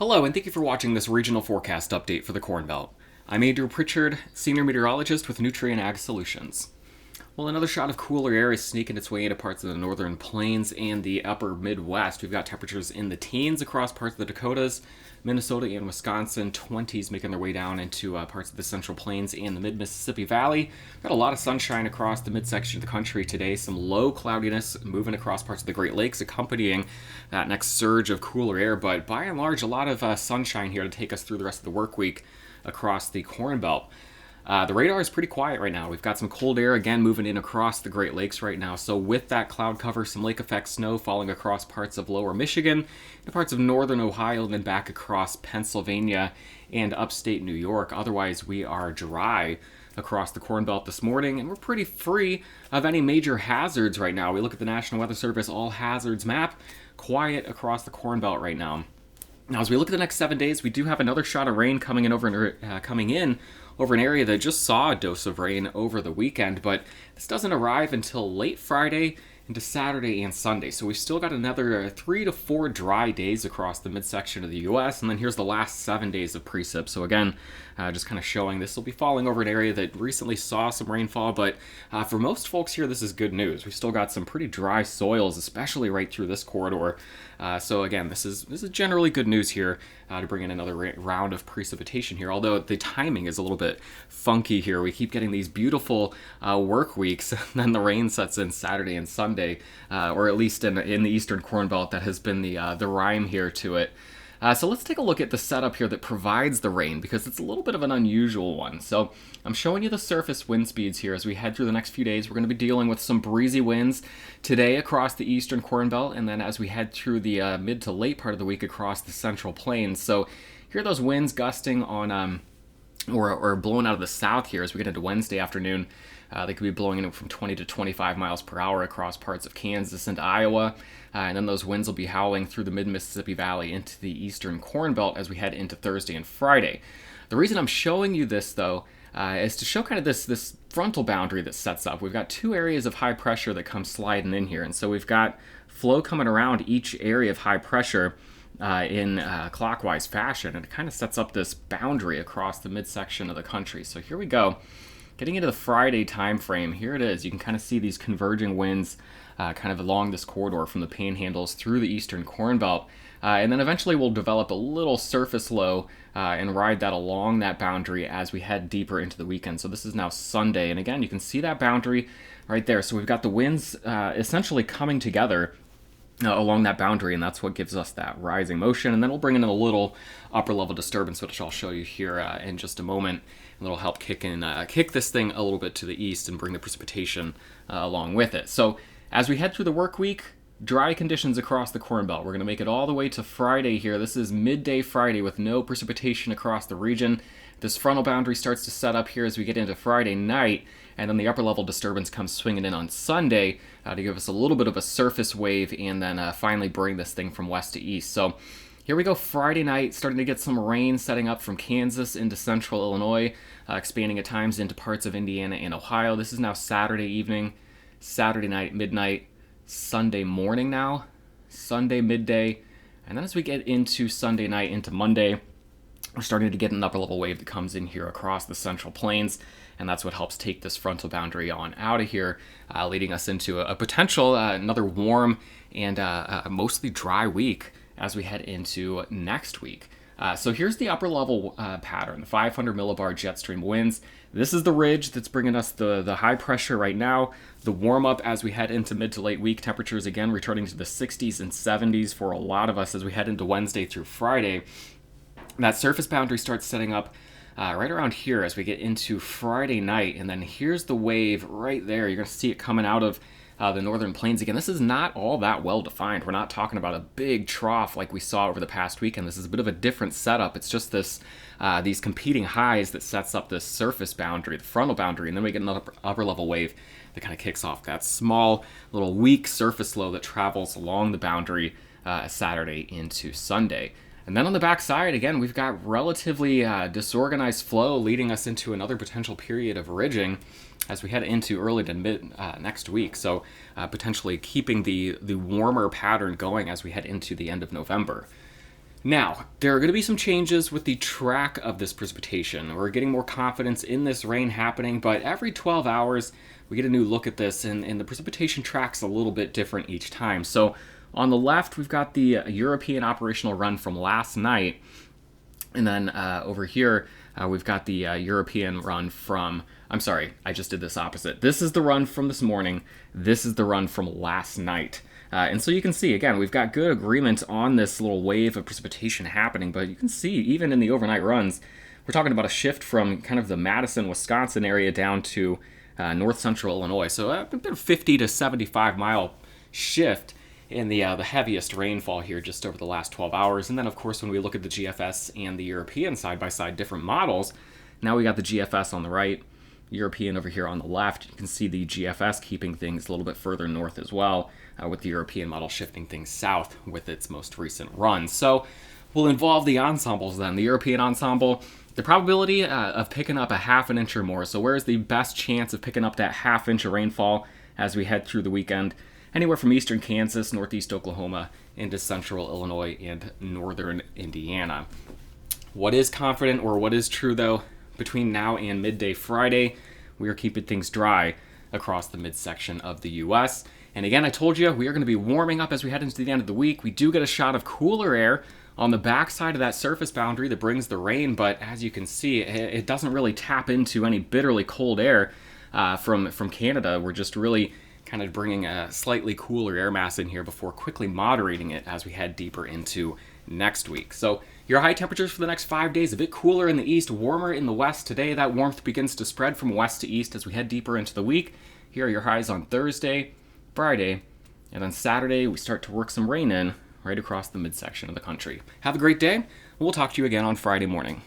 Hello, and thank you for watching this regional forecast update for the Corn Belt. I'm Andrew Pritchard, Senior Meteorologist with Nutrien Ag Solutions. Well, another shot of cooler air is sneaking its way into parts of the northern plains and the upper Midwest. We've got temperatures in the teens across parts of the Dakotas, Minnesota and Wisconsin, 20s making their way down into parts of the central plains and the mid-Mississippi Valley. Got a lot of sunshine across the midsection of the country today, some low cloudiness moving across parts of the Great Lakes accompanying that next surge of cooler air, but by and large a lot of sunshine here to take us through the rest of the work week across the Corn Belt. The radar is pretty quiet right now. We've got some cold air again moving in across the Great Lakes right now. So with that cloud cover, some lake effect snow falling across parts of lower Michigan, and parts of northern Ohio, and then back across Pennsylvania and upstate New York. Otherwise, we are dry across the Corn Belt this morning, and we're pretty free of any major hazards right now. We look at the National Weather Service all hazards map, quiet across the Corn Belt right now. Now, as we look at the next 7 days, we do have another shot of rain coming in over an area that just saw a dose of rain over the weekend, but this doesn't arrive until late Friday into Saturday and Sunday. So we've still got another 3 to 4 dry days across the midsection of the U.S., and then here's the last 7 days of precip. So again, just kind of showing this will be falling over an area that recently saw some rainfall, but for most folks here, this is good news. We've still got some pretty dry soils, especially right through this corridor. So again, this is generally good news here to bring in another round of precipitation here, although the timing is a little bit funky here. We keep getting these beautiful work weeks, and then the rain sets in Saturday and Sunday, or at least in the eastern Corn Belt. That has been the rhyme here to it. So let's take a look at the setup here that provides the rain, because it's a little bit of an unusual one. So I'm showing you the surface wind speeds here as we head through the next few days. We're going to be dealing with some breezy winds today across the eastern Corn Belt, and then as we head through the mid to late part of the week across the central plains. So here are those winds gusting on or blowing out of the south here as we get into Wednesday afternoon. They could be blowing in from 20 to 25 miles per hour across parts of Kansas and Iowa. And then those winds will be howling through the mid-Mississippi Valley into the eastern Corn Belt as we head into Thursday and Friday. The reason I'm showing you this, though, is to show kind of this frontal boundary that sets up. We've got two areas of high pressure that come sliding in here. And so we've got flow coming around each area of high pressure in clockwise fashion. And it kind of sets up this boundary across the midsection of the country. So here we go. Getting into the Friday time frame, here it is. You can kind of see these converging winds kind of along this corridor from the panhandles through the eastern Corn Belt. And then eventually we'll develop a little surface low and ride that along that boundary as we head deeper into the weekend. So this is now Sunday. And again, you can see that boundary right there. So we've got the winds essentially coming together along that boundary, and that's what gives us that rising motion. And then we'll bring in a little upper level disturbance, which I'll show you here in just a moment. And it'll help kick this thing a little bit to the east and bring the precipitation along with it. So as we head through the work week, dry conditions across the Corn Belt. We're going to make it all the way to Friday here. This is midday Friday with no precipitation across the region. This frontal boundary starts to set up here as we get into Friday night, and then the upper level disturbance comes swinging in on Sunday to give us a little bit of a surface wave and then finally bring this thing from west to east. So here we go, Friday night, starting to get some rain setting up from Kansas into central Illinois, expanding at times into parts of Indiana and Ohio. This is now Saturday evening, Saturday night, midnight, Sunday morning now, Sunday midday, and then as we get into Sunday night into Monday, we're starting to get an upper level wave that comes in here across the central plains, and that's what helps take this frontal boundary on out of here, leading us into a potential another warm and mostly dry week as we head into next week. So here's the upper level pattern, the 500 millibar jet stream winds. This is the ridge that's bringing us the high pressure right now. The warm up as we head into mid to late week, temperatures again returning to the 60s and 70s for a lot of us as we head into Wednesday through Friday. That surface boundary starts setting up right around here as we get into Friday night, and then here's the wave right there. You're going to see it coming out of the northern plains again. This is not all that well defined. We're not talking about a big trough like we saw over the past weekend. This is a bit of a different setup. It's just this these competing highs that sets up this surface boundary, the frontal boundary, and then we get another upper level wave that kind of kicks off that small little weak surface low that travels along the boundary Saturday into Sunday. And then on the backside, again, we've got relatively disorganized flow leading us into another potential period of ridging as we head into early to mid next week. So potentially keeping the warmer pattern going as we head into the end of November. Now, there are going to be some changes with the track of this precipitation. We're getting more confidence in this rain happening, but every 12 hours we get a new look at this, and the precipitation track's a little bit different each time. So on the left, we've got the European operational run from last night, and then over here, we've got the European run from, I'm sorry, I just did this opposite. This is the run from this morning. This is the run from last night. And so you can see, again, we've got good agreement on this little wave of precipitation happening, but you can see even in the overnight runs, we're talking about a shift from kind of the Madison, Wisconsin area down to north central Illinois. So a bit of 50 to 75 mile shift in the heaviest rainfall here just over the last 12 hours. And then, of course, when we look at the GFS and the European side-by-side different models, now we got the GFS on the right, European over here on the left. You can see the GFS keeping things a little bit further north as well, with the European model shifting things south with its most recent run. So we'll involve the ensembles then. The European ensemble, the probability of picking up a half an inch or more. So where's the best chance of picking up that half inch of rainfall as we head through the weekend? Anywhere from eastern Kansas, northeast Oklahoma, into central Illinois and northern Indiana. What is confident, or what is true though, between now and midday Friday, we are keeping things dry across the midsection of the U.S. And again, I told you, we are going to be warming up as we head into the end of the week. We do get a shot of cooler air on the backside of that surface boundary that brings the rain, but as you can see, it doesn't really tap into any bitterly cold air from Canada. We're just really kind of bringing a slightly cooler air mass in here before quickly moderating it as we head deeper into next week. So your high temperatures for the next 5 days, a bit cooler in the east, warmer in the west. Today, that warmth begins to spread from west to east as we head deeper into the week. Here are your highs on Thursday, Friday, and then Saturday, we start to work some rain in right across the midsection of the country. Have a great day. We'll talk to you again on Friday morning.